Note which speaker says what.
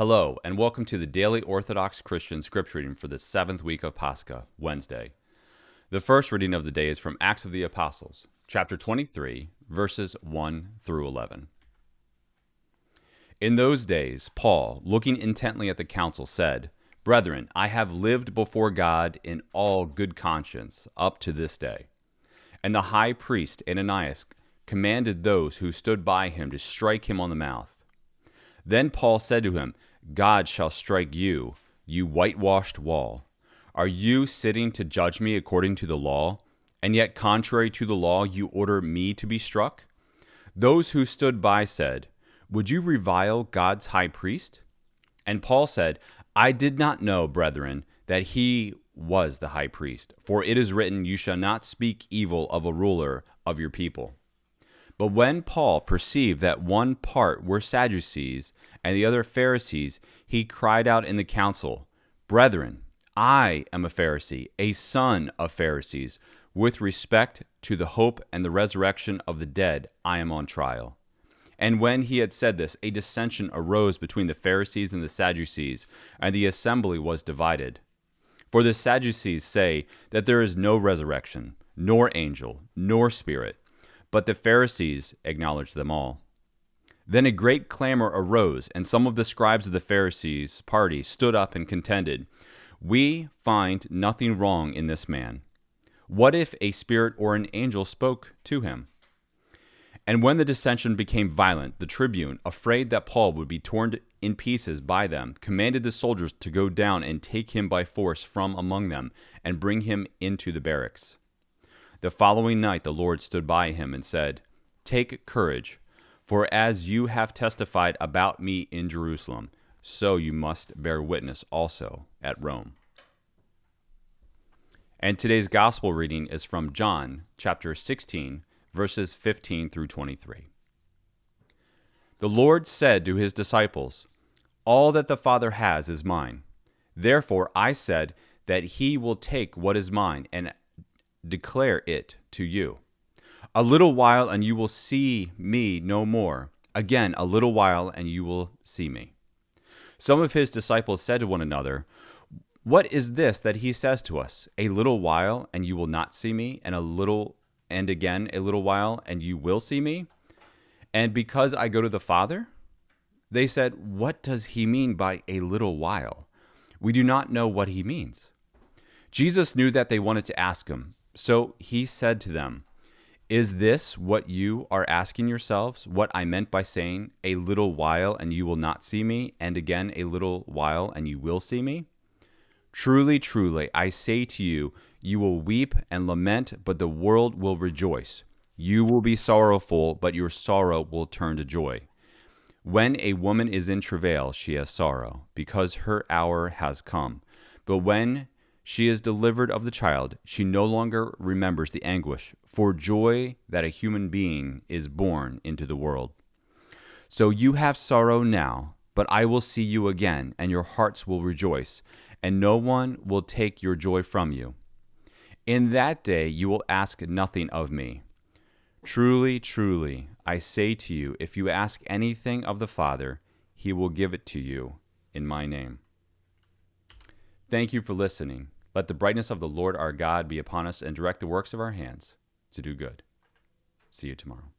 Speaker 1: Hello, and welcome to the Daily Orthodox Christian Scripture reading for the 7th week of Pascha, Wednesday. The first reading of the day is from Acts of the Apostles, chapter 23, verses 1 through 11. In those days, Paul, looking intently at the council, said, "Brethren, I have lived before God in all good conscience up to this day." And the high priest Ananias commanded those who stood by him to strike him on the mouth. Then Paul said to him, "God shall strike you, you whitewashed wall. Are you sitting to judge me according to the law? And yet contrary to the law you order me to be struck?" Those who stood by said, "Would you revile God's high priest?" And Paul said, "I did not know, brethren, that he was the high priest. For it is written, you shall not speak evil of a ruler of your people." But when Paul perceived that one part were Sadducees and the other Pharisees, he cried out in the council, "Brethren, I am a Pharisee, a son of Pharisees. With respect to the hope and the resurrection of the dead, I am on trial." And when he had said this, a dissension arose between the Pharisees and the Sadducees, and the assembly was divided. For the Sadducees say that there is no resurrection, nor angel, nor spirit, but the Pharisees acknowledge them all. Then a great clamor arose, and some of the scribes of the Pharisees' party stood up and contended, "We find nothing wrong in this man. What if a spirit or an angel spoke to him?" And when the dissension became violent, the tribune, afraid that Paul would be torn in pieces by them, commanded the soldiers to go down and take him by force from among them and bring him into the barracks. The following night the Lord stood by him and said, "Take courage, for as you have testified about me in Jerusalem, so you must bear witness also at Rome." And today's gospel reading is from John chapter 16, verses 15 through 23. The Lord said to his disciples, "All that the Father has is mine. Therefore I said that he will take what is mine and declare it to you. A little while and you will see me no more. Again, a little while and you will see me." Some of his disciples said to one another, "What is this that he says to us? A little while and you will not see me, and again a little while and you will see me? And because I go to the Father?" They said, "What does he mean by a little while? We do not know what he means." Jesus knew that they wanted to ask him, so he said to them, "Is this what you are asking yourselves, what I meant by saying, 'A little while and you will not see me, and again a little while and you will see me'? Truly, truly, I say to you, you will weep and lament, but the world will rejoice. You will be sorrowful, but your sorrow will turn to joy. When a woman is in travail, she has sorrow, because her hour has come. But when she is delivered of the child, she no longer remembers the anguish for joy that a human being is born into the world. So you have sorrow now, but I will see you again, and your hearts will rejoice, and no one will take your joy from you. In that day you will ask nothing of me. Truly, truly, I say to you, if you ask anything of the Father, he will give it to you in my name." Thank you for listening. Let the brightness of the Lord our God be upon us and direct the works of our hands to do good. See you tomorrow.